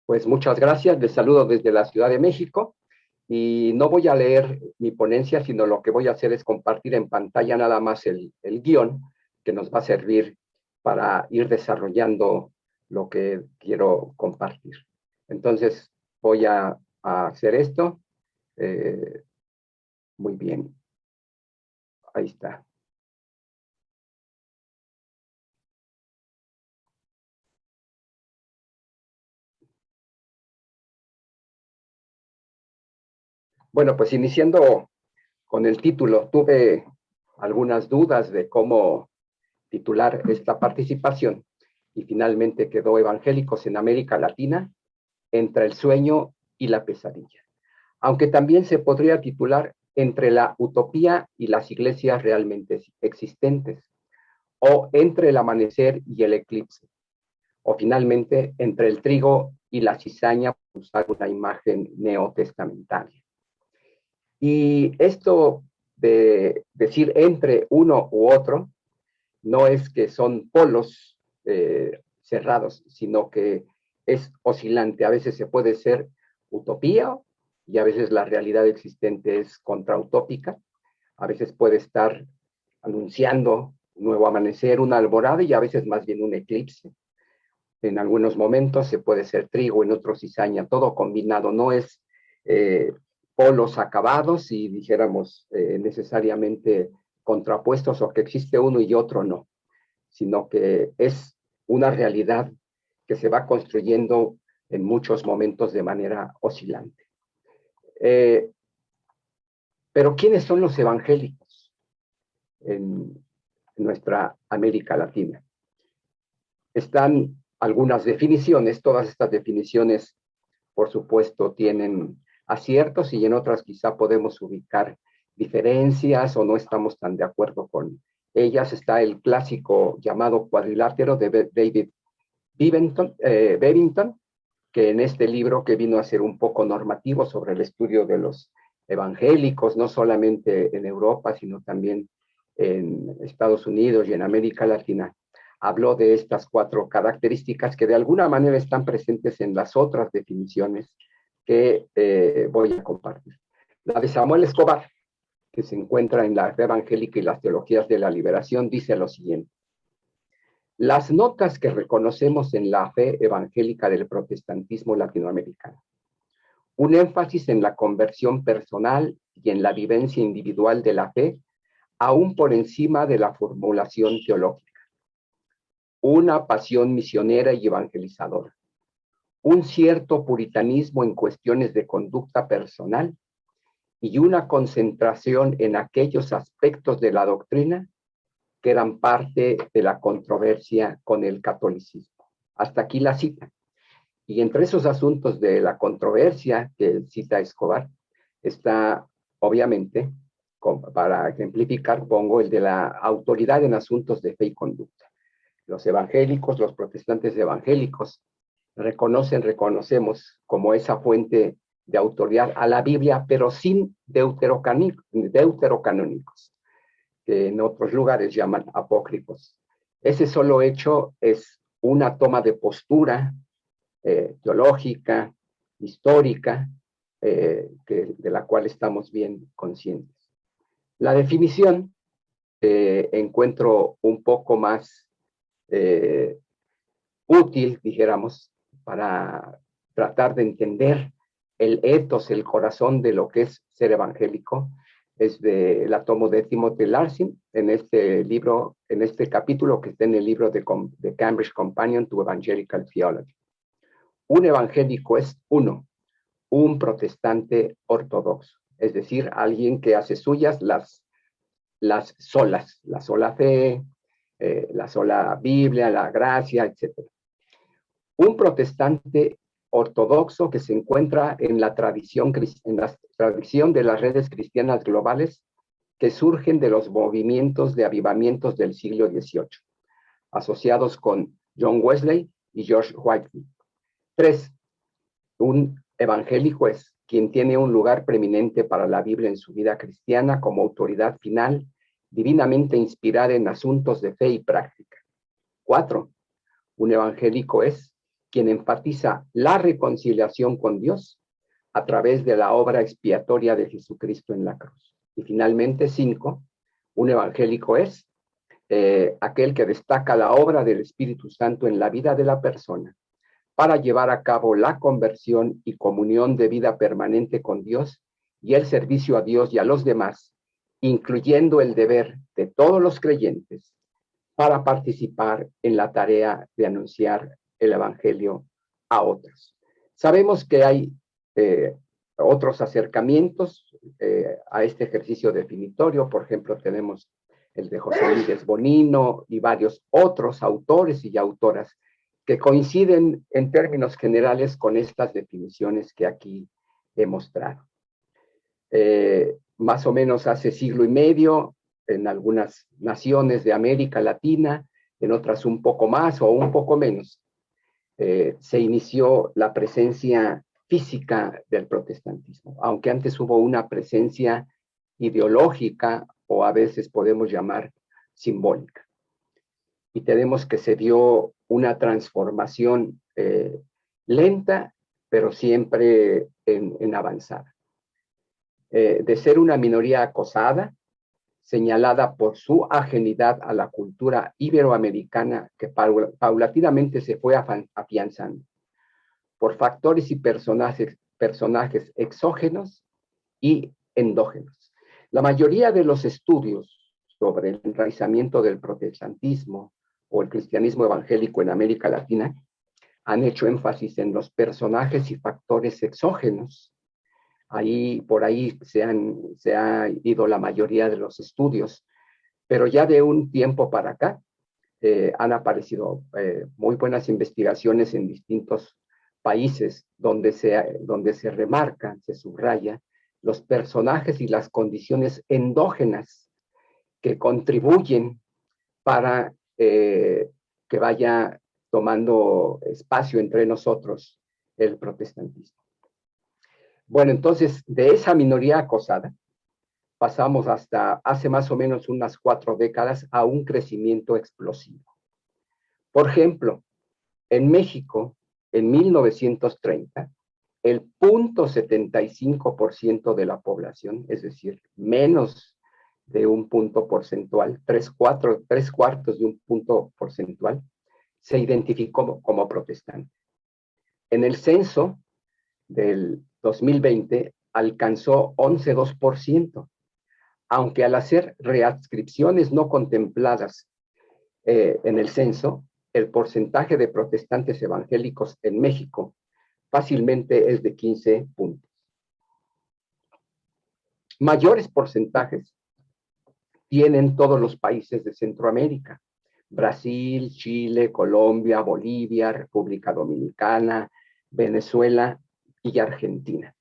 Pues muchas gracias, les saludo desde la Ciudad de México y no voy a leer mi ponencia, sino lo que voy a hacer es compartir en pantalla nada más el guión que nos va a servir para ir desarrollando lo que quiero compartir. Entonces voy a hacer esto. Muy bien, ahí está. Bueno, pues iniciando con el título, tuve algunas dudas de cómo titular esta participación y finalmente quedó Evangélicos en América Latina, entre el sueño y la pesadilla. Aunque también se podría titular Entre la utopía y las iglesias realmente existentes, o Entre el amanecer y el eclipse, o finalmente Entre el trigo y la cizaña, para usar una imagen neotestamentaria. Y esto de decir entre uno u otro, no es que son polos cerrados, sino que es oscilante. A veces se puede ser utopía y a veces la realidad existente es contrautópica. A veces puede estar anunciando un nuevo amanecer, una alborada y a veces más bien un eclipse. En algunos momentos se puede ser trigo, en otros cizaña, todo combinado. No es polos acabados y dijéramos necesariamente contrapuestos o que existe uno y otro no, sino que es una realidad que se va construyendo en muchos momentos de manera oscilante. Pero ¿quiénes son los evangélicos en nuestra América Latina? Están algunas definiciones, todas estas definiciones, por supuesto, tienen aciertos y en otras quizá podemos ubicar diferencias o no estamos tan de acuerdo con ellas. Está el clásico llamado cuadrilátero de David Bevington, que en este libro que vino a ser un poco normativo sobre el estudio de los evangélicos, no solamente en Europa, sino también en Estados Unidos y en América Latina, habló de estas 4 características que de alguna manera están presentes en las otras definiciones que voy a compartir. La de Samuel Escobar, que se encuentra en la Fe Evangélica y las Teologías de la Liberación, dice lo siguiente: las notas que reconocemos en la fe evangélica del protestantismo latinoamericano, un énfasis en la conversión personal y en la vivencia individual de la fe, aún por encima de la formulación teológica, una pasión misionera y evangelizadora, un cierto puritanismo en cuestiones de conducta personal y una concentración en aquellos aspectos de la doctrina que eran parte de la controversia con el catolicismo. Hasta aquí la cita. Y entre esos asuntos de la controversia que cita Escobar, está obviamente, para ejemplificar, pongo el de la autoridad en asuntos de fe y conducta. Los evangélicos, los protestantes evangélicos, reconocemos como esa fuente de autoridad a la Biblia, pero sin deuterocanónicos, que en otros lugares llaman apócrifos. Ese solo hecho es una toma de postura teológica, histórica, de la cual estamos bien conscientes. La definición encuentro un poco más útil, dijéramos, para tratar de entender el ethos, el corazón de lo que es ser evangélico, es la tomo de Timothy Larson, en este libro, en este capítulo que está en el libro de Cambridge Companion to Evangelical Theology. Un evangélico es un protestante ortodoxo, es decir, alguien que hace suyas las solas, la sola fe, la sola Biblia, la gracia, etc. Un protestante ortodoxo que se encuentra en la tradición de las redes cristianas globales que surgen de los movimientos de avivamientos del siglo XVIII, asociados con John Wesley y George Whitefield. 3. Un evangélico es quien tiene un lugar preeminente para la Biblia en su vida cristiana como autoridad final, divinamente inspirada en asuntos de fe y práctica. 4. Un evangélico es quien enfatiza la reconciliación con Dios a través de la obra expiatoria de Jesucristo en la cruz. Y finalmente, 5, un evangélico es aquel que destaca la obra del Espíritu Santo en la vida de la persona para llevar a cabo la conversión y comunión de vida permanente con Dios y el servicio a Dios y a los demás, incluyendo el deber de todos los creyentes para participar en la tarea de anunciar el Evangelio a otros. Sabemos que hay otros acercamientos a este ejercicio definitorio. Por ejemplo, tenemos el de José Miguel Bonino y varios otros autores y autoras que coinciden en términos generales con estas definiciones que aquí he mostrado. Más o menos hace siglo y medio, en algunas naciones de América Latina, en otras un poco más o un poco menos, se inició la presencia física del protestantismo, aunque antes hubo una presencia ideológica o a veces podemos llamar simbólica. Y tenemos que se dio una transformación lenta, pero siempre en avanzada. De ser una minoría acosada, señalada por su ajenidad a la cultura iberoamericana que paulatinamente se fue afianzando, por factores y personajes exógenos y endógenos. La mayoría de los estudios sobre el enraizamiento del protestantismo o el cristianismo evangélico en América Latina han hecho énfasis en los personajes y factores exógenos. Por ahí se ha ido la mayoría de los estudios, pero ya de un tiempo para acá han aparecido muy buenas investigaciones en distintos países donde se remarca, se subraya los personajes y las condiciones endógenas que contribuyen para que vaya tomando espacio entre nosotros el protestantismo. Bueno, entonces, de esa minoría acosada, pasamos hasta hace más o menos unas 4 décadas a un crecimiento explosivo. Por ejemplo, en México, en 1930, el 0.75% de la población, es decir, menos de un punto porcentual, tres cuartos de un punto porcentual, se identificó como protestante. En el censo del 2020 alcanzó 11,2%, aunque al hacer readscripciones no contempladas en el censo, el porcentaje de protestantes evangélicos en México fácilmente es de 15 puntos. Mayores porcentajes tienen todos los países de Centroamérica: Brasil, Chile, Colombia, Bolivia, República Dominicana, Venezuela y Argentina.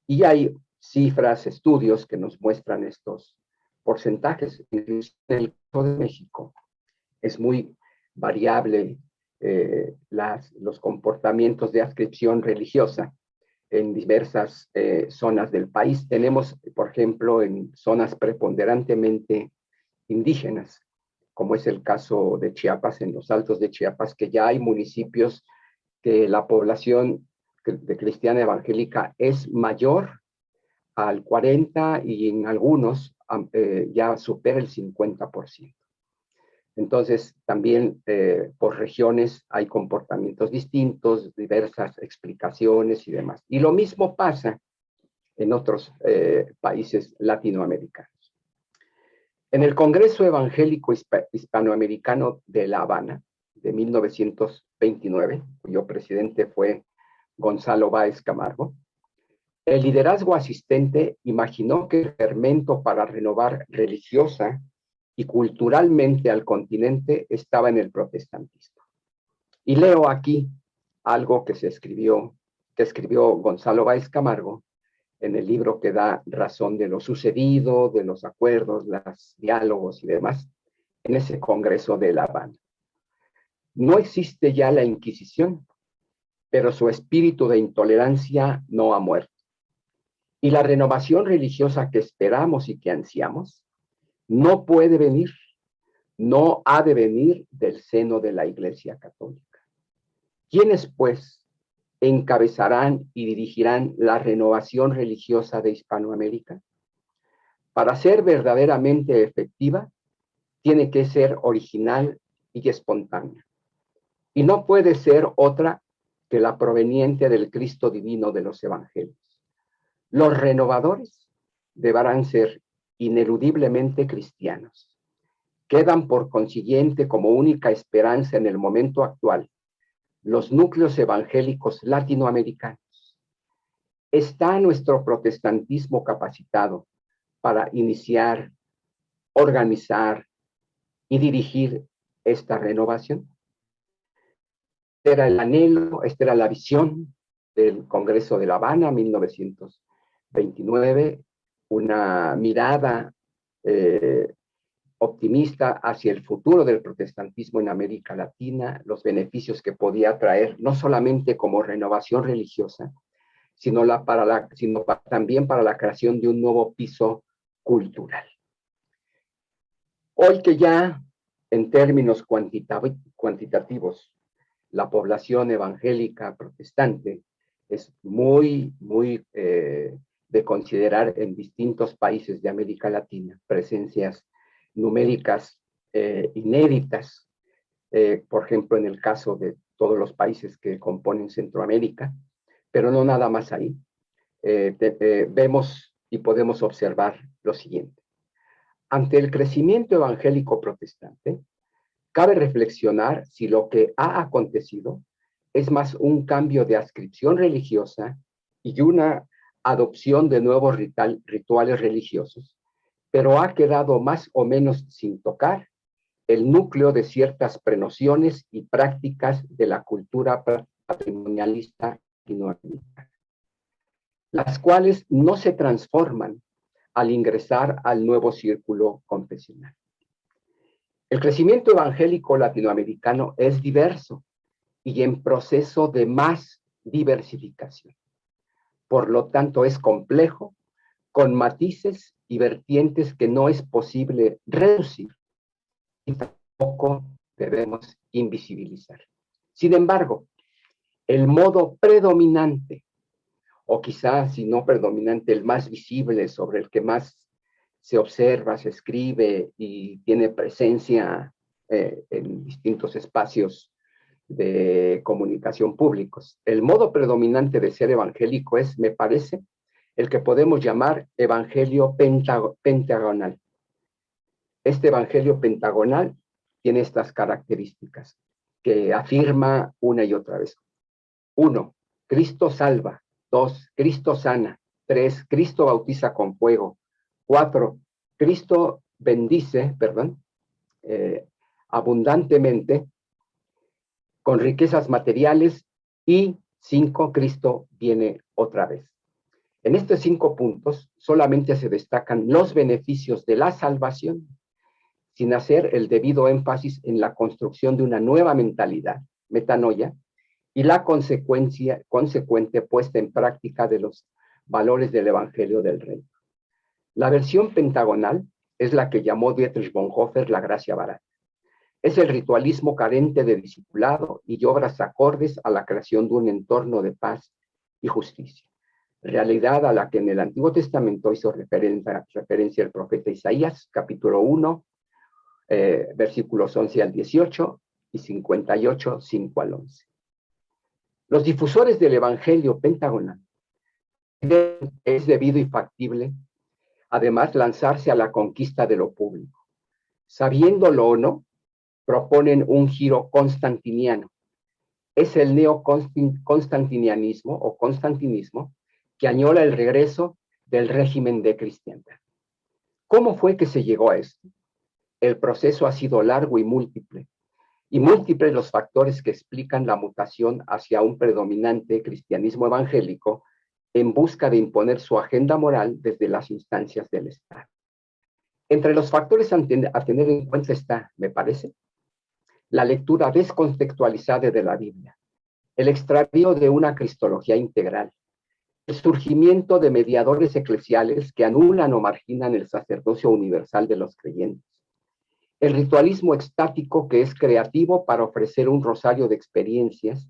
Y hay cifras, estudios que nos muestran estos porcentajes. En el caso de México es muy variable los comportamientos de adscripción religiosa en diversas zonas del país. Tenemos, por ejemplo, en zonas preponderantemente indígenas, como es el caso de Chiapas, en los Altos de Chiapas, que ya hay municipios que la población de cristiana evangélica es mayor al 40% y en algunos ya supera el 50%. Entonces, también por regiones hay comportamientos distintos, diversas explicaciones y demás. Y lo mismo pasa en otros países latinoamericanos. En el Congreso Evangélico Hispanoamericano de La Habana, de 1929, cuyo presidente fue Gonzalo Báez Camargo, el liderazgo asistente imaginó que el fermento para renovar religiosa y culturalmente al continente estaba en el protestantismo. Y leo aquí algo que escribió Gonzalo Báez Camargo en el libro que da razón de lo sucedido, de los acuerdos, los diálogos y demás, en ese Congreso de La Habana. No existe ya la Inquisición, pero su espíritu de intolerancia no ha muerto. Y la renovación religiosa que esperamos y que ansiamos no puede venir, no ha de venir del seno de la Iglesia Católica. ¿Quiénes, pues, encabezarán y dirigirán la renovación religiosa de Hispanoamérica? Para ser verdaderamente efectiva, tiene que ser original y espontánea. Y no puede ser otra que la proveniente del Cristo divino de los evangelios. Los renovadores deberán ser ineludiblemente cristianos. Quedan por consiguiente como única esperanza en el momento actual los núcleos evangélicos latinoamericanos. ¿Está nuestro protestantismo capacitado para iniciar, organizar y dirigir esta renovación? Este era el anhelo, esta era la visión del Congreso de La Habana, 1929, una mirada optimista hacia el futuro del protestantismo en América Latina, los beneficios que podía traer, no solamente como renovación religiosa, sino también para la creación de un nuevo piso cultural. Hoy que ya en términos cuantitativos, la población evangélica protestante es muy de considerar en distintos países de América Latina, presencias numéricas inéditas, por ejemplo, en el caso de todos los países que componen Centroamérica, pero no nada más ahí. Vemos y podemos observar lo siguiente. Ante el crecimiento evangélico protestante, cabe reflexionar si lo que ha acontecido es más un cambio de adscripción religiosa y una adopción de nuevos rituales religiosos, pero ha quedado más o menos sin tocar el núcleo de ciertas prenociones y prácticas de la cultura patrimonialista latinoamericana, las cuales no se transforman al ingresar al nuevo círculo confesional. El crecimiento evangélico latinoamericano es diverso y en proceso de más diversificación. Por lo tanto, es complejo, con matices y vertientes que no es posible reducir y tampoco debemos invisibilizar. Sin embargo, el modo predominante, o quizás si no predominante, el más visible, sobre el que más se observa, se escribe y tiene presencia en distintos espacios de comunicación públicos. El modo predominante de ser evangélico es, me parece, el que podemos llamar evangelio pentagonal. Este evangelio pentagonal tiene estas características que afirma una y otra vez. 1. Cristo salva. 2. Cristo sana. 3. Cristo bautiza con fuego. 4. Cristo bendice, abundantemente con riquezas materiales. Y 5. Cristo viene otra vez. En estos 5 puntos solamente se destacan los beneficios de la salvación, sin hacer el debido énfasis en la construcción de una nueva mentalidad, metanoia, y la consecuente puesta en práctica de los valores del Evangelio del Reino. La versión pentagonal es la que llamó Dietrich Bonhoeffer la gracia barata. Es el ritualismo carente de discipulado y obras acordes a la creación de un entorno de paz y justicia, realidad a la que en el Antiguo Testamento hizo referencia el profeta Isaías, capítulo 1, versículos 11 al 18 y 58, 5 al 11. Los difusores del Evangelio pentagonal es debido y factible, además, lanzarse a la conquista de lo público. Sabiéndolo o no, proponen un giro constantiniano. Es el neoconstantinianismo o constantinismo que añora el regreso del régimen de cristiandad. ¿Cómo fue que se llegó a esto? El proceso ha sido largo y múltiples los factores que explican la mutación hacia un predominante cristianismo evangélico en busca de imponer su agenda moral desde las instancias del Estado. Entre los factores a tener en cuenta está, me parece, la lectura descontextualizada de la Biblia, el extravío de una cristología integral, el surgimiento de mediadores eclesiales que anulan o marginan el sacerdocio universal de los creyentes, el ritualismo extático que es creativo para ofrecer un rosario de experiencias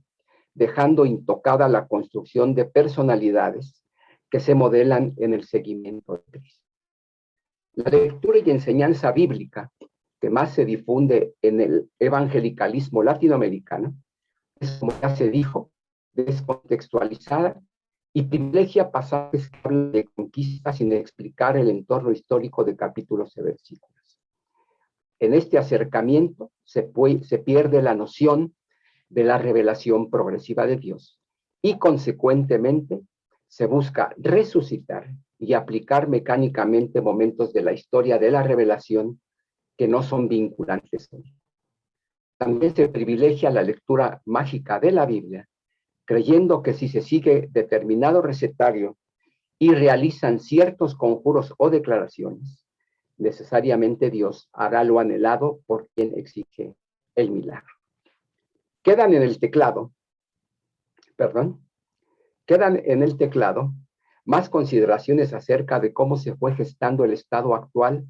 dejando intocada la construcción de personalidades que se modelan en el seguimiento de Cristo. La lectura y enseñanza bíblica que más se difunde en el evangelicalismo latinoamericano es, como ya se dijo, descontextualizada y privilegia pasajes que hablan de conquista sin explicar el entorno histórico de capítulos y versículos. En este acercamiento se pierde la noción de la revelación progresiva de Dios y, consecuentemente, se busca resucitar y aplicar mecánicamente momentos de la historia de la revelación que no son vinculantes hoy. También se privilegia la lectura mágica de la Biblia, creyendo que si se sigue determinado recetario y realizan ciertos conjuros o declaraciones, necesariamente Dios hará lo anhelado por quien exige el milagro. Quedan en el teclado más consideraciones acerca de cómo se fue gestando el estado actual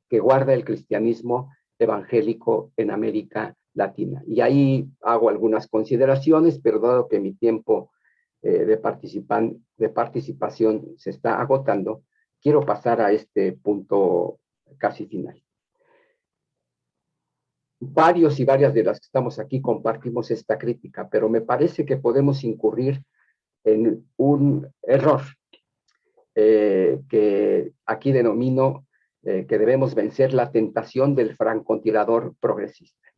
que guarda el cristianismo evangélico en América Latina. Y ahí hago algunas consideraciones, pero dado que mi tiempo de participación se está agotando, quiero pasar a este punto casi final. Varios y varias de las que estamos aquí compartimos esta crítica, pero me parece que podemos incurrir en un error que aquí denomino que debemos vencer la tentación del francotirador progresista.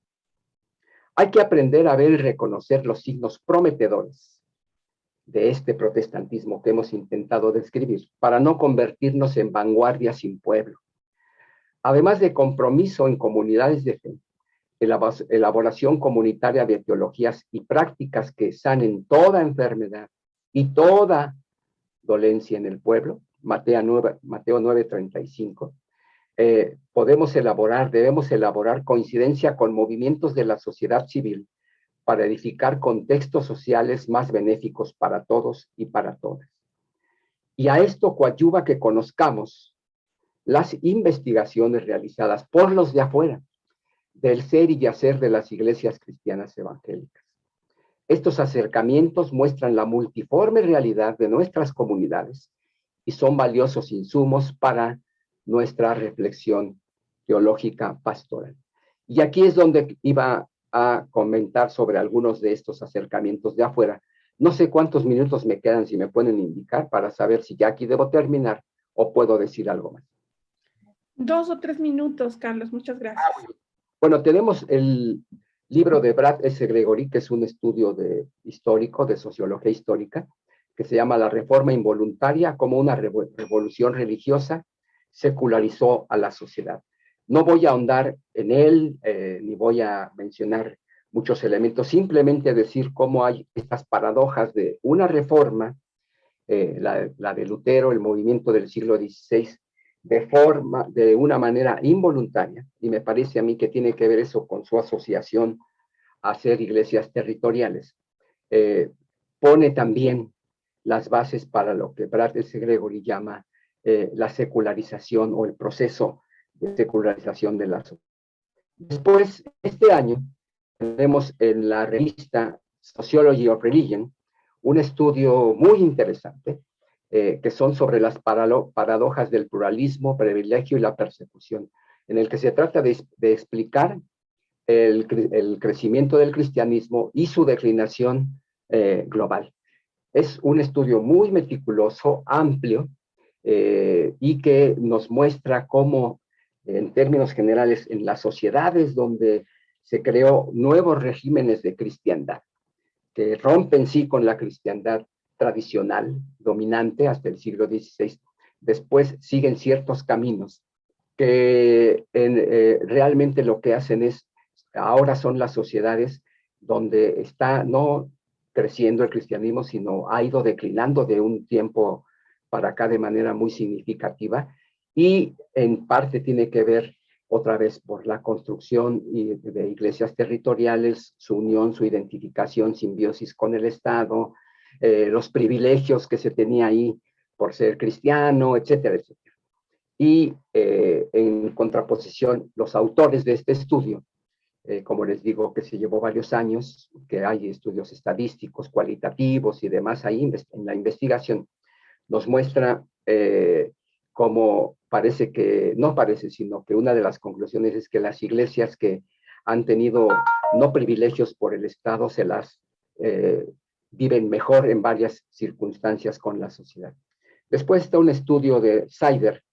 Hay que aprender a ver y reconocer los signos prometedores de este protestantismo que hemos intentado describir para no convertirnos en vanguardia sin pueblo. Además de compromiso en comunidades de fe, elaboración comunitaria de teologías y prácticas que sanen toda enfermedad y toda dolencia en el pueblo, Mateo 9:35, debemos elaborar coincidencia con movimientos de la sociedad civil para edificar contextos sociales más benéficos para todos y para todas. Y a esto coadyuva que conozcamos las investigaciones realizadas por los de afuera del ser y hacer de las iglesias cristianas evangélicas. Estos acercamientos muestran la multiforme realidad de nuestras comunidades y son valiosos insumos para nuestra reflexión teológica pastoral. Y aquí es donde iba a comentar sobre algunos de estos acercamientos de afuera. No sé cuántos minutos me quedan, si me pueden indicar, para saber si ya aquí debo terminar o puedo decir algo más. 2 o 3 minutos, Carlos, muchas gracias. Bueno, tenemos el libro de Brad S. Gregory, que es un estudio histórico, de sociología histórica, que se llama La Reforma Involuntaria, como una revolución religiosa secularizó a la sociedad. No voy a ahondar en él, ni voy a mencionar muchos elementos, simplemente decir cómo hay estas paradojas de una reforma, la de Lutero, el movimiento del siglo XVI, de una manera involuntaria, y me parece a mí que tiene que ver eso con su asociación a hacer iglesias territoriales. Pone también las bases para lo que Brad S. Gregory llama la secularización o el proceso de secularización de la sociedad. Después, este año, tenemos en la revista Sociology of Religion un estudio muy interesante que son sobre las paradojas del pluralismo, privilegio y la persecución, en el que se trata de explicar el crecimiento del cristianismo y su declinación global. Es un estudio muy meticuloso, amplio, y que nos muestra cómo, en términos generales, en las sociedades donde se creó nuevos regímenes de cristiandad, que rompen sí con la cristiandad tradicional, dominante hasta el siglo XVI, después siguen ciertos caminos que realmente lo que hacen es, ahora son las sociedades donde está no creciendo el cristianismo, sino ha ido declinando de un tiempo para acá de manera muy significativa, y en parte tiene que ver otra vez por la construcción de iglesias territoriales, su unión, su identificación, simbiosis con el Estado, los privilegios que se tenía ahí por ser cristiano, etcétera, etcétera. Y en contraposición, los autores de este estudio como les digo, que se llevó varios años, que hay estudios estadísticos, cualitativos y demás ahí en la investigación, nos muestra cómo parece que, no parece, sino que una de las conclusiones es que las iglesias que han tenido no privilegios por el Estado se las viven mejor en varias circunstancias con la sociedad. Después está un estudio de Sider,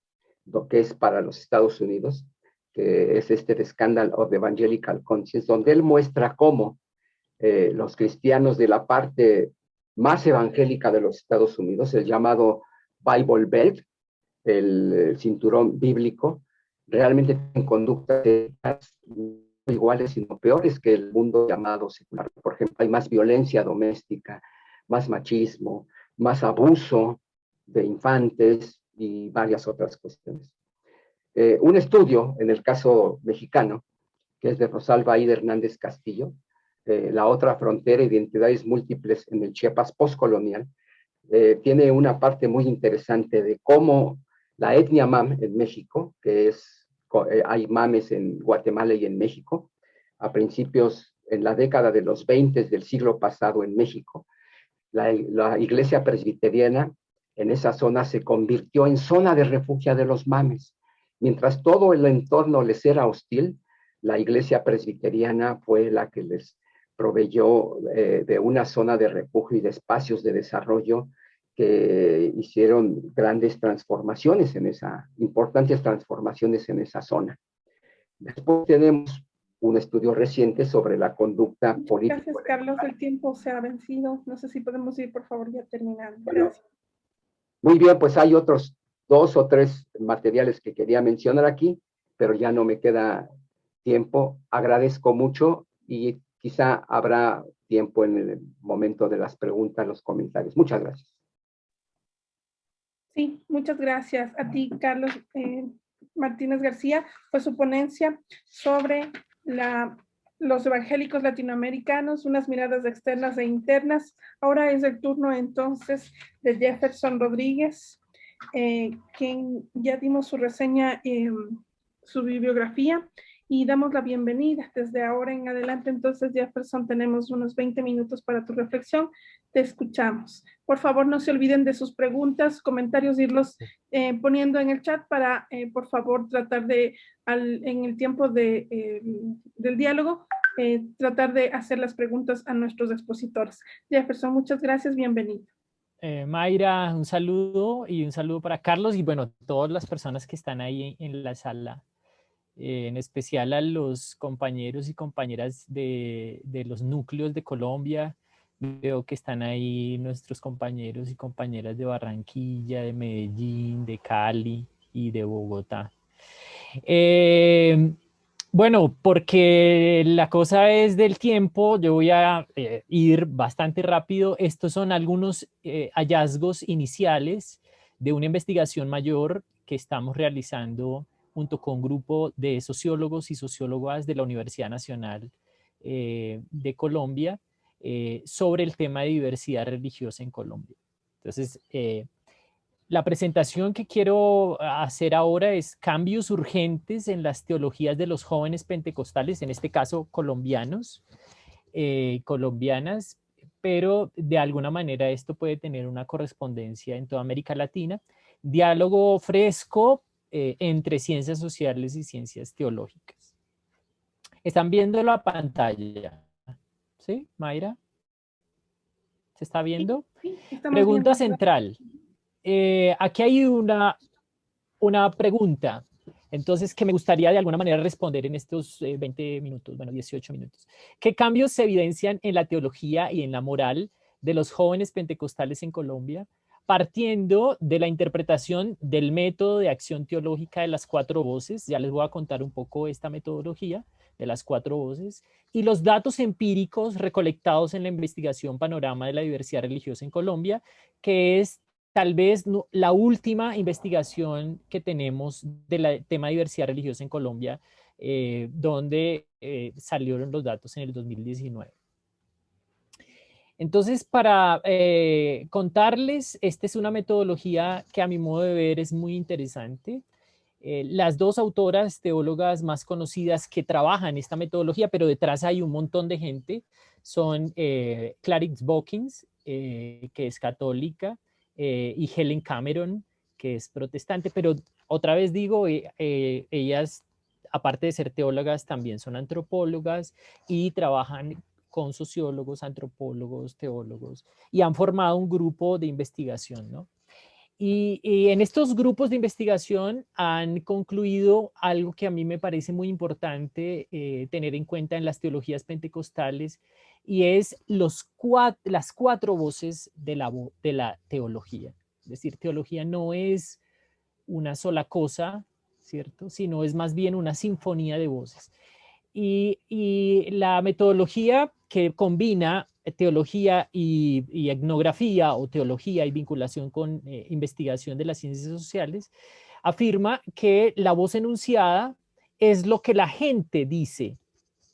que es para los Estados Unidos, que es The Scandal of the Evangelical Conscience, donde él muestra cómo los cristianos de la parte más evangélica de los Estados Unidos, el llamado Bible Belt, el cinturón bíblico, realmente tienen conductas iguales, sino peores que el mundo llamado secular. Por ejemplo, hay más violencia doméstica, más machismo, más abuso de infantes y varias otras cuestiones. Un estudio, en el caso mexicano, que es de Rosalba Aida Hernández Castillo, La otra frontera, identidades múltiples en el Chiapas postcolonial, tiene una parte muy interesante de cómo la etnia mam en México, que es, hay mames en Guatemala y en México, a principios, en la década de los 20 del siglo pasado en México, la iglesia presbiteriana en esa zona se convirtió en zona de refugio de los mames. Mientras todo el entorno les era hostil, la iglesia presbiteriana fue la que les proveyó de una zona de refugio y de espacios de desarrollo que hicieron grandes transformaciones en esa, importantes transformaciones en esa zona. Después tenemos un estudio reciente sobre la conducta política. Gracias, Carlos. El tiempo se ha vencido. No sé si podemos ir, por favor, ya terminando. Bueno, gracias. muy bien, pues hay otros 2 o 3 materiales que quería mencionar aquí, pero ya no me queda tiempo. Agradezco mucho y quizá habrá tiempo en el momento de las preguntas, los comentarios. Muchas gracias. Sí, muchas gracias a ti, Carlos Martínez García, por su ponencia sobre los evangélicos latinoamericanos, unas miradas externas e internas. Ahora es el turno entonces de Jefferson Rodríguez, quien ya dimos su reseña, su bibliografía, y damos la bienvenida. Desde ahora en adelante, entonces, Jefferson, tenemos unos 20 minutos para tu reflexión. Te escuchamos. Por favor, no se olviden de sus preguntas, comentarios, irlos poniendo en el chat para, por favor, tratar de, en el tiempo del diálogo, tratar de hacer las preguntas a nuestros expositores. Jefferson, muchas gracias, bienvenido. Mayra, un saludo y un saludo para Carlos y bueno, todas las personas que están ahí en la sala, en especial a los compañeros y compañeras de los núcleos de Colombia. Veo que están ahí nuestros compañeros y compañeras de Barranquilla, de Medellín, de Cali y de Bogotá. Bueno, porque la cosa es del tiempo, yo voy a ir bastante rápido. Estos son algunos hallazgos iniciales de una investigación mayor que estamos realizando junto con un grupo de sociólogos y sociólogas de la Universidad Nacional de Colombia sobre el tema de diversidad religiosa en Colombia. Entonces, la presentación que quiero hacer ahora es cambios urgentes en las teologías de los jóvenes pentecostales, en este caso colombianos, colombianas, pero de alguna manera esto puede tener una correspondencia en toda América Latina. Diálogo fresco entre ciencias sociales y ciencias teológicas. ¿Están viendo la pantalla? ¿Sí, Mayra? ¿Se está viendo? Sí, Pregunta central. Aquí hay una pregunta, entonces, que me gustaría de alguna manera responder en estos 20 minutos, bueno, 18 minutos. ¿Qué cambios se evidencian en la teología y en la moral de los jóvenes pentecostales en Colombia, partiendo de la interpretación del método de acción teológica de las 4 voces? Ya les voy a contar un poco esta metodología de las 4 voces y los datos empíricos recolectados en la investigación Panorama de la Diversidad Religiosa en Colombia, que es tal vez la última investigación que tenemos del tema de diversidad religiosa en Colombia, donde salieron los datos en el 2019. Entonces, para contarles, esta es una metodología que a mi modo de ver es muy interesante. Las dos autoras teólogas más conocidas que trabajan esta metodología, pero detrás hay un montón de gente, son Clarice Dawkins, que es católica, y Helen Cameron, que es protestante, pero otra vez digo, ellas, aparte de ser teólogas, también son antropólogas y trabajan con sociólogos, antropólogos, teólogos, y han formado un grupo de investigación, ¿no? Y en estos grupos de investigación han concluido algo que a mí me parece muy importante tener en cuenta en las teologías pentecostales, y es las cuatro voces de la teología. Es decir, teología no es una sola cosa, ¿cierto? Sino es más bien una sinfonía de voces. Y la metodología que combina teología y etnografía, o teología y vinculación con investigación de las ciencias sociales, afirma que la voz enunciada es lo que la gente dice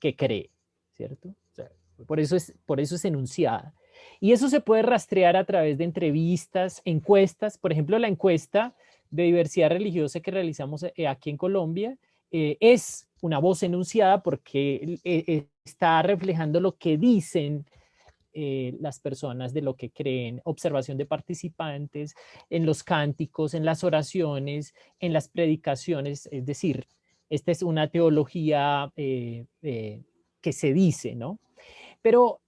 que cree, ¿cierto? O sea, por eso es enunciada. Y eso se puede rastrear a través de entrevistas, encuestas. Por ejemplo, la encuesta de diversidad religiosa que realizamos aquí en Colombia es una voz enunciada porque está reflejando lo que dicen las personas de lo que creen, observación de participantes, en los cánticos, en las oraciones, en las predicaciones. Es decir, esta es una teología que se dice, ¿no? Pero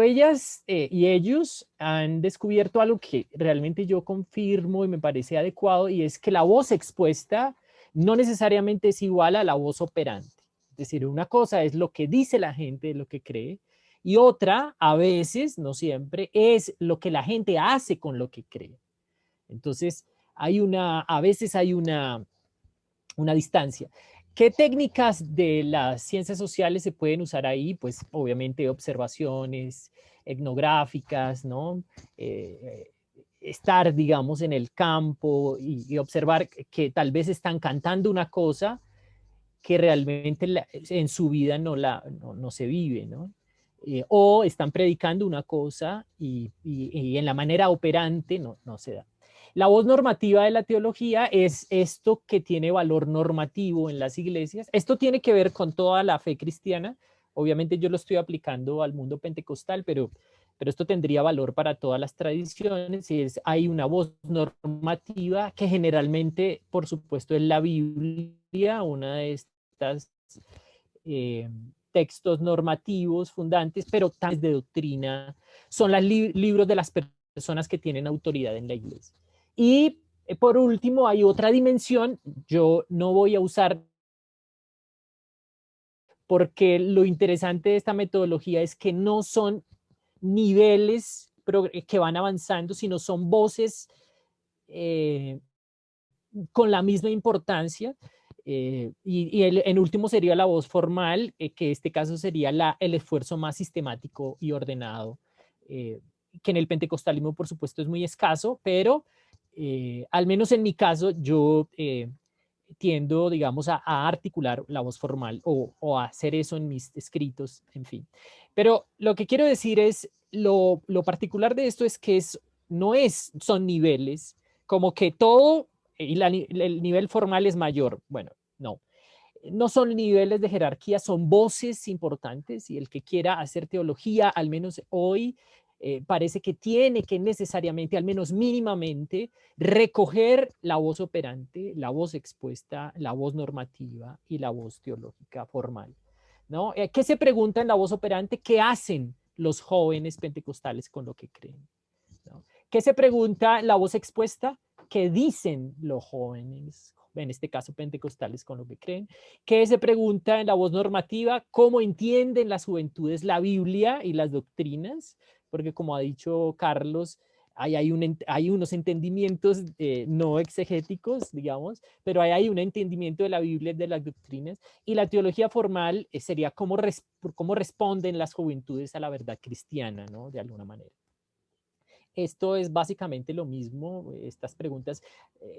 ellas y ellos han descubierto algo que realmente yo confirmo y me parece adecuado, y es que la voz expuesta no necesariamente es igual a la voz operante. Es decir, una cosa es lo que dice la gente, lo que cree, y otra, a veces, no siempre, es lo que la gente hace con lo que cree. Entonces, a veces hay una distancia. ¿Qué técnicas de las ciencias sociales se pueden usar ahí? Pues obviamente observaciones etnográficas, ¿no? Estar, digamos, en el campo y observar que tal vez están cantando una cosa que realmente en su vida no se vive, ¿no? O están predicando una cosa y en la manera operante no se da. La voz normativa de la teología es esto que tiene valor normativo en las iglesias. Esto tiene que ver con toda la fe cristiana. Obviamente yo lo estoy aplicando al mundo pentecostal, pero esto tendría valor para todas las tradiciones. Hay una voz normativa que generalmente, por supuesto, es la Biblia, una de estas textos normativos fundantes, pero también de doctrina. Son los libros de las personas que tienen autoridad en la iglesia. Y por último, hay otra dimensión. Yo no voy a usar, porque lo interesante de esta metodología es que no son niveles que van avanzando, sino son voces con la misma importancia. En último sería la voz formal, que en este caso sería el esfuerzo más sistemático y ordenado, que en el pentecostalismo, por supuesto, es muy escaso, pero al menos en mi caso, yo tiendo, digamos, a articular la voz formal o a hacer eso en mis escritos, en fin. Pero lo que quiero decir es, lo particular de esto es que son niveles, como que todo, y el nivel formal es mayor. Bueno, no son niveles de jerarquía, son voces importantes, y el que quiera hacer teología, al menos hoy, parece que tiene que necesariamente, al menos mínimamente, recoger la voz operante, la voz expuesta, la voz normativa y la voz teológica formal, ¿no? ¿Qué se pregunta en la voz operante? ¿Qué hacen los jóvenes pentecostales con lo que creen? ¿No? ¿Qué se pregunta en la voz expuesta? ¿Qué dicen los jóvenes, en este caso pentecostales, con lo que creen? ¿Qué se pregunta en la voz normativa? ¿Cómo entienden las juventudes la Biblia y las doctrinas? Porque, como ha dicho Carlos, hay unos entendimientos no exegéticos, digamos, pero hay un entendimiento de la Biblia y de las doctrinas. Y la teología formal sería cómo responden las juventudes a la verdad cristiana, ¿no? De alguna manera. Esto es básicamente lo mismo. Estas preguntas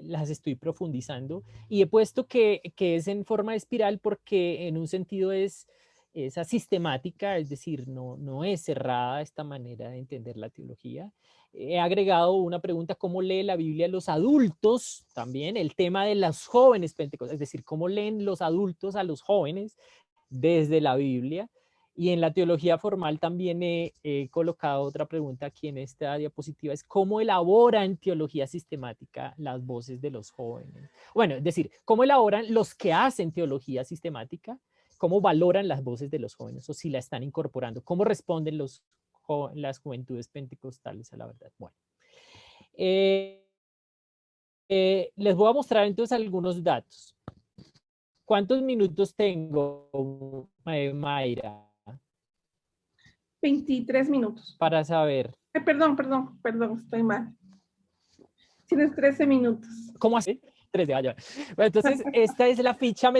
las estoy profundizando, y he puesto que es en forma de espiral porque en un sentido es esa sistemática, es decir, no es cerrada esta manera de entender la teología. he agregado una pregunta: ¿cómo lee la Biblia los adultos? También el tema de los jóvenes pentecostales, es decir, ¿cómo leen los adultos a los jóvenes desde la Biblia? Y en la teología formal también he colocado otra pregunta aquí en esta diapositiva: es ¿cómo elaboran teología sistemática las voces de los jóvenes? Bueno, es decir, ¿cómo elaboran los que hacen teología sistemática? ¿Cómo valoran las voces de los jóvenes o si la están incorporando? ¿Cómo responden las juventudes pentecostales a la verdad? Bueno, les voy a mostrar entonces algunos datos. ¿Cuántos minutos tengo, Mayra? 23 minutos. Para saber. Perdón, estoy mal. Tienes 13 minutos. ¿Cómo así? 13, vaya. Bueno, entonces, esta es la ficha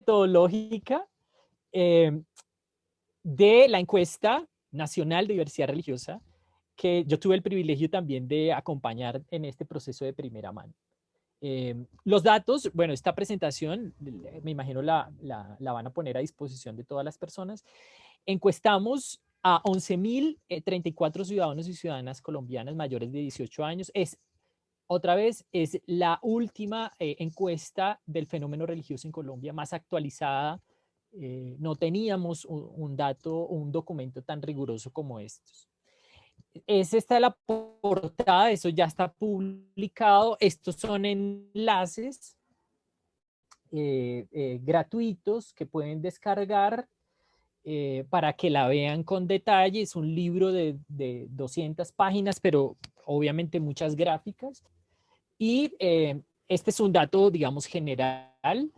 metodológica de la encuesta nacional de diversidad religiosa, que yo tuve el privilegio también de acompañar en este proceso de primera mano. Los datos, bueno, esta presentación, me imagino la van a poner a disposición de todas las personas. Encuestamos a 11.034 ciudadanos y ciudadanas colombianas mayores de 18 años. Otra vez, es la última encuesta del fenómeno religioso en Colombia, más actualizada. No teníamos un documento tan riguroso como estos. Es esta la portada, eso ya está publicado. Estos son enlaces gratuitos que pueden descargar para que la vean con detalle. Es un libro de 200 páginas, pero obviamente muchas gráficas. Y este es un dato, digamos, general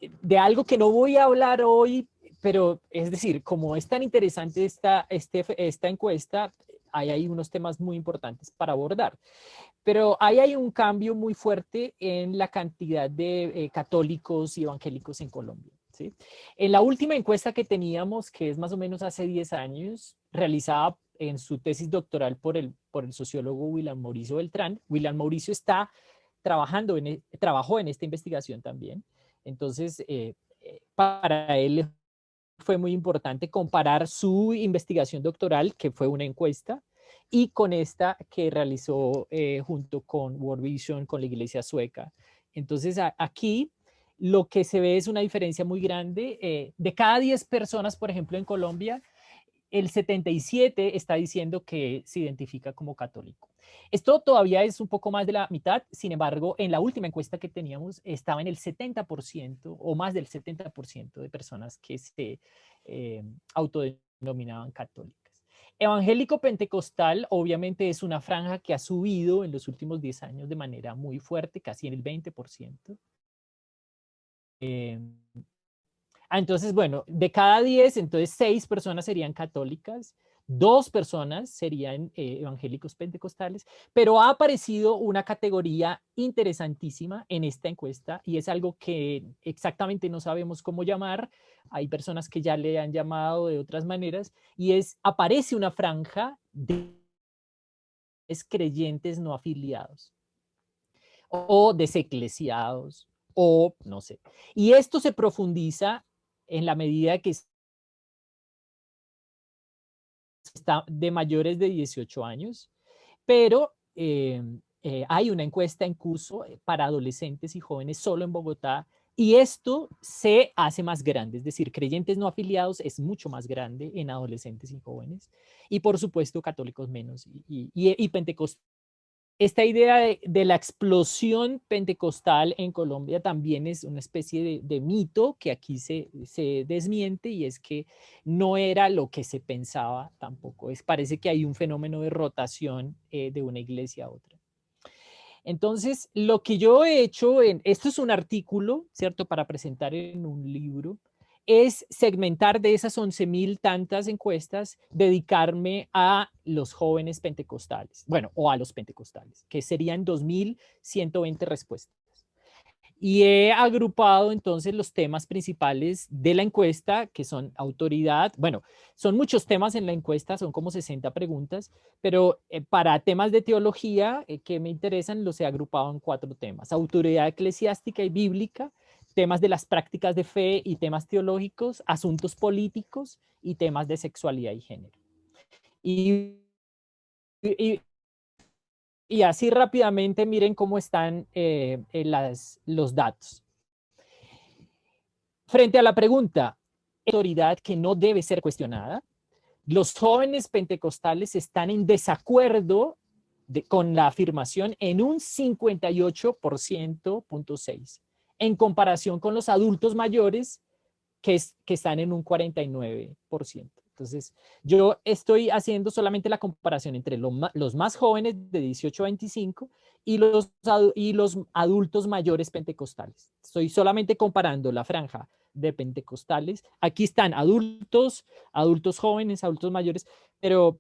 de algo que no voy a hablar hoy, pero es decir, como es tan interesante esta encuesta, hay unos temas muy importantes para abordar. Pero ahí hay un cambio muy fuerte en la cantidad de católicos y evangélicos en Colombia, ¿sí? En la última encuesta que teníamos, que es más o menos hace 10 años, realizada en su tesis doctoral por el sociólogo William Mauricio Beltrán. William Mauricio trabajó en esta investigación también. Entonces, para él fue muy importante comparar su investigación doctoral, que fue una encuesta, y con esta que realizó junto con World Vision, con la Iglesia Sueca. Entonces, aquí lo que se ve es una diferencia muy grande. De cada 10 personas, por ejemplo, en Colombia, el 77 está diciendo que se identifica como católico. Esto todavía es un poco más de la mitad. Sin embargo, en la última encuesta que teníamos estaba en el 70% o más del 70% de personas que se autodenominaban católicas. Evangélico pentecostal obviamente es una franja que ha subido en los últimos 10 años de manera muy fuerte, casi en el 20%. Entonces, bueno, de cada 10, entonces 6 personas serían católicas, 2 personas serían evangélicos pentecostales, pero ha aparecido una categoría interesantísima en esta encuesta y es algo que exactamente no sabemos cómo llamar. Hay personas que ya le han llamado de otras maneras y aparece una franja de creyentes no afiliados o deseclesiados o no sé. Y esto se profundiza en la medida que está de mayores de 18 años, pero hay una encuesta en curso para adolescentes y jóvenes solo en Bogotá, y esto se hace más grande, es decir, creyentes no afiliados es mucho más grande en adolescentes y jóvenes, y por supuesto católicos menos, y pentecostales. Esta idea de la explosión pentecostal en Colombia también es una especie de mito que aquí se desmiente, y es que no era lo que se pensaba tampoco. Parece que hay un fenómeno de rotación de una iglesia a otra. Entonces, lo que yo he hecho, esto es un artículo, ¿cierto?, para presentar en un libro, es segmentar de esas 11.000 tantas encuestas, dedicarme a los jóvenes pentecostales, bueno, o a los pentecostales, que serían 2.120 respuestas. Y he agrupado entonces los temas principales de la encuesta, que son autoridad. Bueno, son muchos temas en la encuesta, son como 60 preguntas, pero para temas de teología que me interesan, los he agrupado en 4 temas: autoridad eclesiástica y bíblica, temas de las prácticas de fe y temas teológicos, asuntos políticos y temas de sexualidad y género. Y, y, y así rápidamente miren cómo están los datos. Frente a la pregunta, autoridad que no debe ser cuestionada, los jóvenes pentecostales están en desacuerdo con la afirmación en un 58.6%, en comparación con los adultos mayores que están en un 49%. Entonces, yo estoy haciendo solamente la comparación entre los más jóvenes de 18 a 25 y los adultos mayores pentecostales. Estoy solamente comparando la franja de pentecostales. Aquí están adultos jóvenes, adultos mayores, pero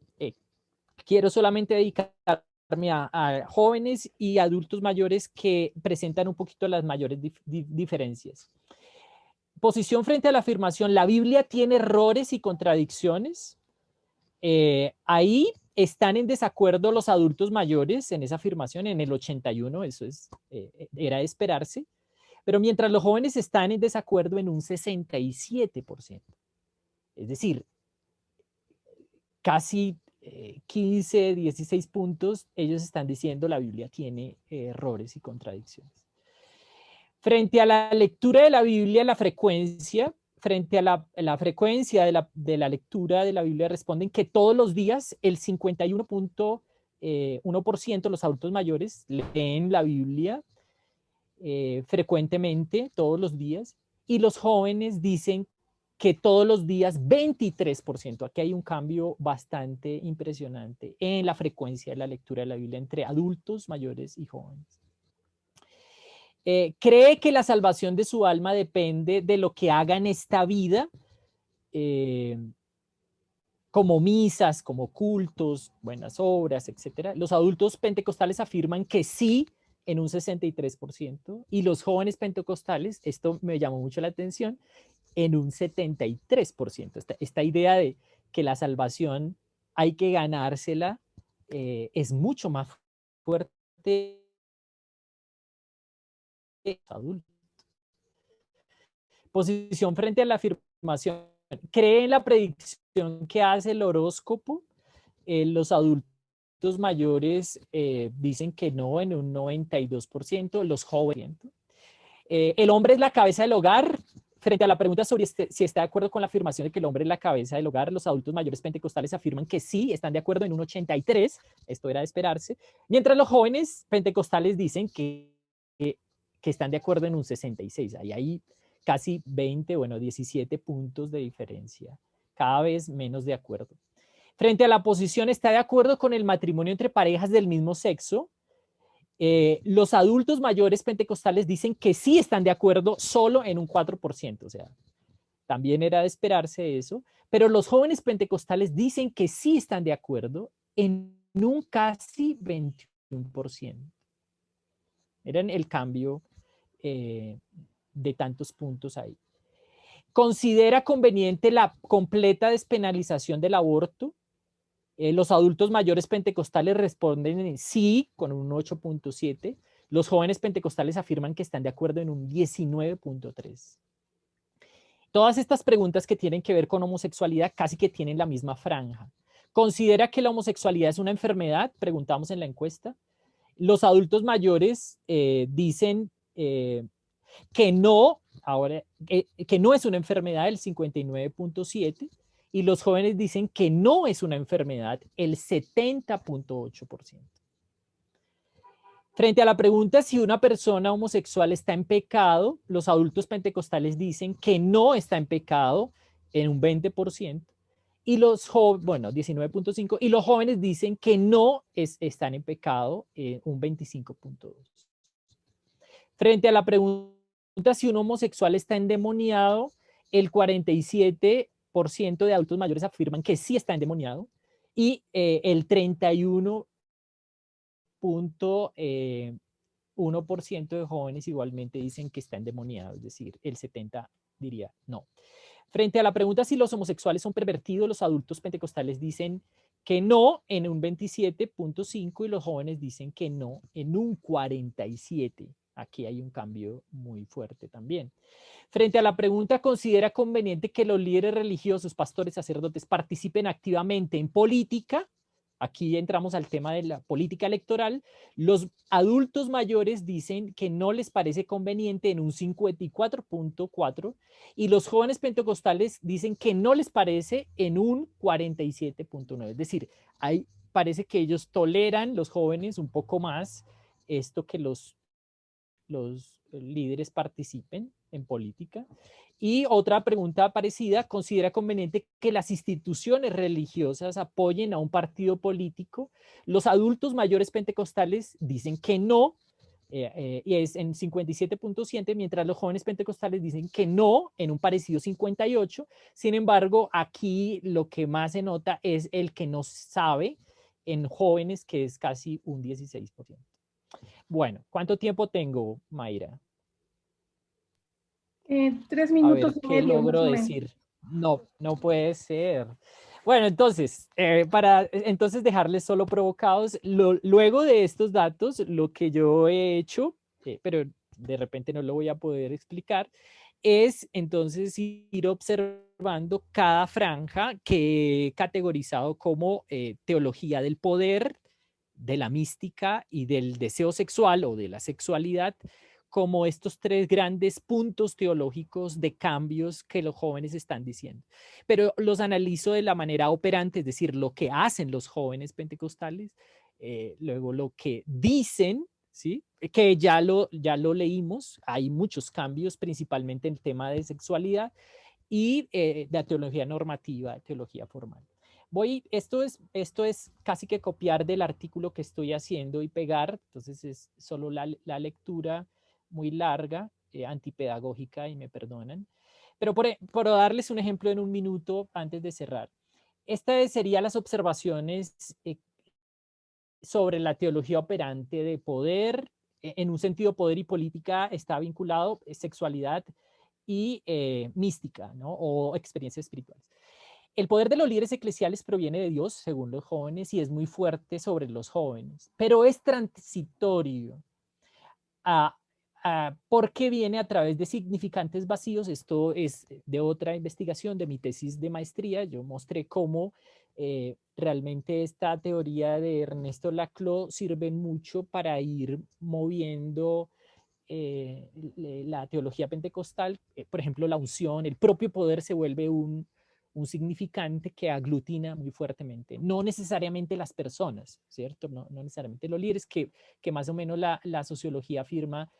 quiero solamente dedicarme a jóvenes y adultos mayores que presentan un poquito las mayores diferencias. Posición frente a la afirmación, la Biblia tiene errores y contradicciones. Ahí están en desacuerdo los adultos mayores en esa afirmación, en el 81, eso era de esperarse. Pero mientras los jóvenes están en desacuerdo en un 67%. Es decir, casi 15, 16 puntos, ellos están diciendo la Biblia tiene errores y contradicciones. Frente a la lectura de la Biblia, la frecuencia, frente a la frecuencia de la lectura de la Biblia, responden que todos los días el 51.1% de los adultos mayores leen la Biblia frecuentemente, todos los días, y los jóvenes dicen que todos los días 23%. Aquí hay un cambio bastante impresionante en la frecuencia de la lectura de la Biblia entre adultos mayores y jóvenes. Cree que la salvación de su alma depende de lo que haga en esta vida, como misas, como cultos, buenas obras, etc. Los adultos pentecostales afirman que sí, en un 63%, y los jóvenes pentecostales, esto me llamó mucho la atención, en un 73%. Esta idea de que la salvación hay que ganársela es mucho más fuerte adultos. Posición frente a la afirmación. ¿Cree en la predicción que hace el horóscopo? Los adultos mayores dicen que no, en un 92%, los jóvenes. El hombre es la cabeza del hogar. Frente a la pregunta sobre si está de acuerdo con la afirmación de que el hombre es la cabeza del hogar, los adultos mayores pentecostales afirman que sí, están de acuerdo en un 83%, esto era de esperarse, mientras los jóvenes pentecostales dicen que están de acuerdo en un 66%. Ahí hay casi 17 puntos de diferencia, cada vez menos de acuerdo. Frente a la posición, ¿está de acuerdo con el matrimonio entre parejas del mismo sexo? Los adultos mayores pentecostales dicen que sí están de acuerdo solo en un 4%, o sea, también era de esperarse eso, pero los jóvenes pentecostales dicen que sí están de acuerdo en un casi 21%. Miren el cambio de tantos puntos ahí. ¿Considera conveniente la completa despenalización del aborto? Los adultos mayores pentecostales responden en sí, con un 8.7. Los jóvenes pentecostales afirman que están de acuerdo en un 19.3. Todas estas preguntas que tienen que ver con homosexualidad casi que tienen la misma franja. ¿Considera que la homosexualidad es una enfermedad? Preguntamos en la encuesta. Los adultos mayores dicen que no, que no es una enfermedad, el 59.7%. Y los jóvenes dicen que no es una enfermedad, el 70.8%. Frente a la pregunta si una persona homosexual está en pecado, los adultos pentecostales dicen que no está en pecado, en un 20%. Y los jóvenes, 19.5%. Y los jóvenes dicen que no están en pecado, un 25.2%. Frente a la pregunta si un homosexual está endemoniado, el 47% de adultos mayores afirman que sí está endemoniado y el 31.1% de jóvenes igualmente dicen que está endemoniado, es decir, el 70% diría no. Frente a la pregunta si los homosexuales son pervertidos, los adultos pentecostales dicen que no en un 27.5% y los jóvenes dicen que no en un 47%. Aquí hay un cambio muy fuerte también. Frente a la pregunta, ¿considera conveniente que los líderes religiosos, pastores, sacerdotes participen activamente en política? Aquí entramos al tema de la política electoral. Los adultos mayores dicen que no les parece conveniente en un 54.4 y los jóvenes pentecostales dicen que no les parece en un 47.9. Es decir, parece que ellos toleran, los jóvenes, un poco más esto que los líderes participen en política. Y otra pregunta parecida, ¿considera conveniente que las instituciones religiosas apoyen a un partido político? Los adultos mayores pentecostales dicen que no, y es en 57.7, mientras los jóvenes pentecostales dicen que no, en un parecido 58. Sin embargo, aquí lo que más se nota es el que no sabe en jóvenes, que es casi un 16%. Bueno, ¿cuánto tiempo tengo, Mayra? 3 A minutos ver, y ¿qué medio, más logro o menos. decir? No, no puede ser. Bueno, entonces, para entonces dejarles solo provocados, luego de estos datos, lo que yo he hecho, pero de repente no lo voy a poder explicar, es entonces ir observando cada franja que he categorizado como teología del poder, de la mística y del deseo sexual o de la sexualidad, como estos tres grandes puntos teológicos de cambios que los jóvenes están diciendo. Pero los analizo de la manera operante, es decir, lo que hacen los jóvenes pentecostales, luego lo que dicen, ¿sí? Que ya lo leímos, hay muchos cambios, principalmente en el tema de sexualidad y de la teología normativa, teología formal. Esto es casi que copiar del artículo que estoy haciendo y pegar, entonces es solo la lectura muy larga, antipedagógica, y me perdonan. Pero por darles un ejemplo en un minuto antes de cerrar. Estas serían las observaciones sobre la teología operante de poder. En un sentido, poder y política está vinculado, sexualidad y mística, ¿no? O experiencias espirituales. El poder de los líderes eclesiales proviene de Dios, según los jóvenes, y es muy fuerte sobre los jóvenes, pero es transitorio. Porque viene a través de significantes vacíos. Esto es de otra investigación de mi tesis de maestría. Yo mostré cómo realmente esta teoría de Ernesto Laclau sirve mucho para ir moviendo la teología pentecostal. Por ejemplo, la unción, el propio poder se vuelve un significante que aglutina muy fuertemente, no necesariamente las personas, ¿cierto? No necesariamente los líderes, que más o menos la sociología afirma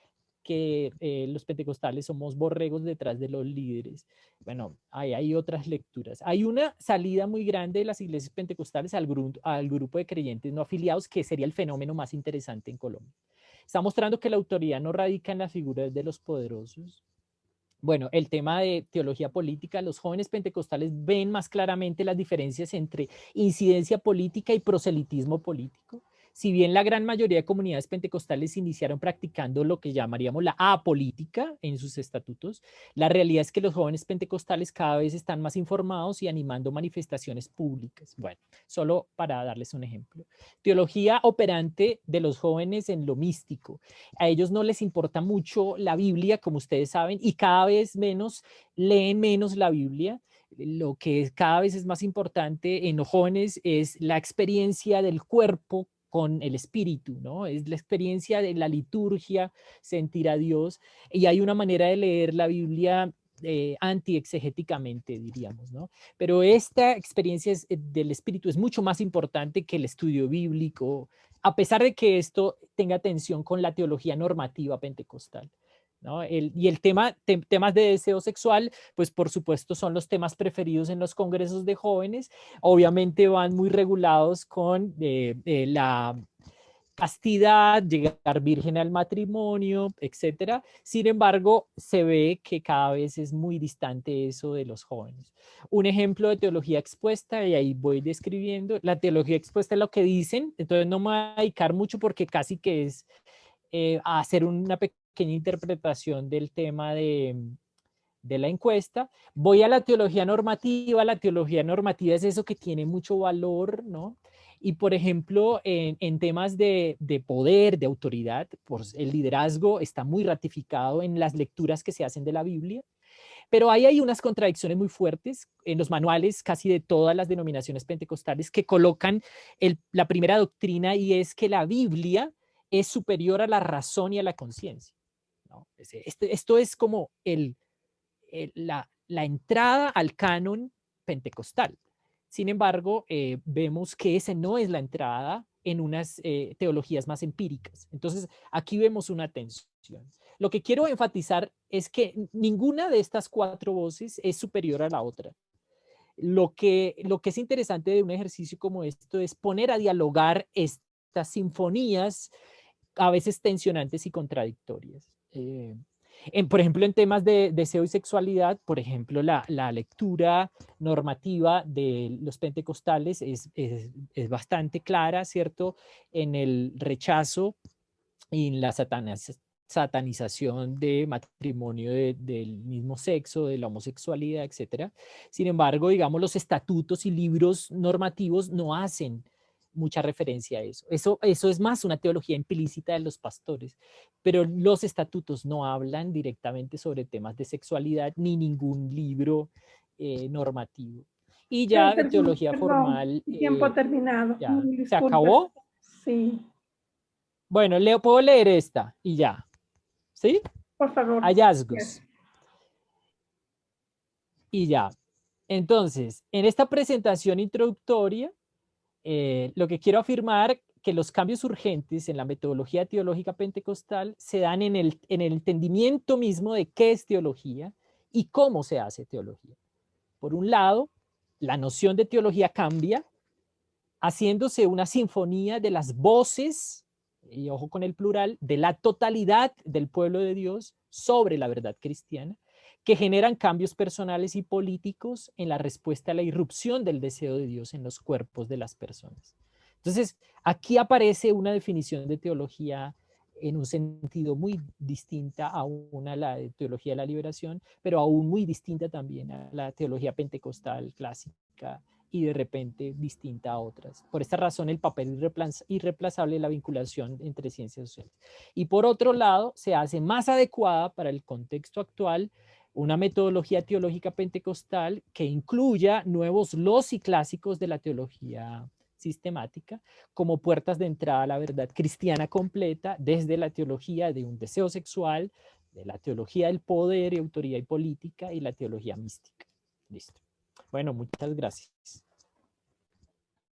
que los pentecostales somos borregos detrás de los líderes. Bueno, hay otras lecturas. Hay una salida muy grande de las iglesias pentecostales al grupo de creyentes no afiliados, que sería el fenómeno más interesante en Colombia. Está mostrando que la autoridad no radica en las figuras de los poderosos. Bueno, el tema de teología política, los jóvenes pentecostales ven más claramente las diferencias entre incidencia política y proselitismo político. Si bien la gran mayoría de comunidades pentecostales iniciaron practicando lo que llamaríamos la apolítica en sus estatutos, la realidad es que los jóvenes pentecostales cada vez están más informados y animando manifestaciones públicas. Bueno, solo para darles un ejemplo. Teología operante de los jóvenes en lo místico. A ellos no les importa mucho la Biblia, como ustedes saben, y cada vez menos leen menos la Biblia. Lo que cada vez es más importante en los jóvenes es la experiencia del cuerpo con el espíritu, ¿no? Es la experiencia de la liturgia, sentir a Dios, y hay una manera de leer la Biblia antiexegéticamente, diríamos, ¿no? Pero esta experiencia del espíritu es mucho más importante que el estudio bíblico, a pesar de que esto tenga tensión con la teología normativa pentecostal, ¿no? Y el temas de deseo sexual, pues por supuesto son los temas preferidos en los congresos de jóvenes. Obviamente van muy regulados con la castidad, llegar virgen al matrimonio, etcétera. Sin embargo, se ve que cada vez es muy distante eso de los jóvenes. Un ejemplo de teología expuesta, y ahí voy describiendo, la teología expuesta es lo que dicen, entonces no me voy a dedicar mucho porque casi que es a hacer una pequeña interpretación del tema de la encuesta. Voy a la teología normativa es eso que tiene mucho valor, ¿no? Y por ejemplo, en temas de poder, de autoridad, pues el liderazgo está muy ratificado en las lecturas que se hacen de la Biblia. Pero ahí hay unas contradicciones muy fuertes en los manuales casi de todas las denominaciones pentecostales que colocan la primera doctrina, y es que la Biblia es superior a la razón y a la conciencia, ¿no? Esto es como la entrada al canon pentecostal. Sin embargo, vemos que esa no es la entrada en unas teologías más empíricas. Entonces, aquí vemos una tensión. Lo que quiero enfatizar es que ninguna de estas cuatro voces es superior a la otra. Lo que es interesante de un ejercicio como esto es poner a dialogar estas sinfonías a veces tensionantes y contradictorias. Por ejemplo, en temas de deseo y sexualidad, por ejemplo, la lectura normativa de los pentecostales es bastante clara, ¿cierto? En el rechazo y en la satanización de matrimonio del mismo sexo, de la homosexualidad, etcétera. Sin embargo, digamos, los estatutos y libros normativos no hacen mucha referencia a eso. Eso es más una teología implícita de los pastores, pero los estatutos no hablan directamente sobre temas de sexualidad ni ningún libro normativo. Y ya de teología formal. Tiempo terminado. Ya, ¿se Disculpe. acabó? Sí, Bueno, puedo leer esta y ya. ¿Sí? por favor. Hallazgos. Y ya. Entonces, en esta presentación introductoria, lo que quiero afirmar que los cambios urgentes en la metodología teológica pentecostal se dan en el entendimiento mismo de qué es teología y cómo se hace teología. Por un lado, la noción de teología cambia, haciéndose una sinfonía de las voces, y ojo con el plural, de la totalidad del pueblo de Dios sobre la verdad cristiana, que generan cambios personales y políticos en la respuesta a la irrupción del deseo de Dios en los cuerpos de las personas. Entonces, aquí aparece una definición de teología en un sentido muy distinta aún a la de teología de la liberación, pero aún muy distinta también a la teología pentecostal clásica y de repente distinta a otras. Por esta razón, el papel irreemplazable de la vinculación entre ciencias sociales. Y por otro lado, se hace más adecuada para el contexto actual una metodología teológica pentecostal que incluya nuevos los y clásicos de la teología sistemática como puertas de entrada a la verdad cristiana completa, desde la teología de un deseo sexual, de la teología del poder y autoridad y política, y la teología mística. Listo. Bueno, muchas gracias.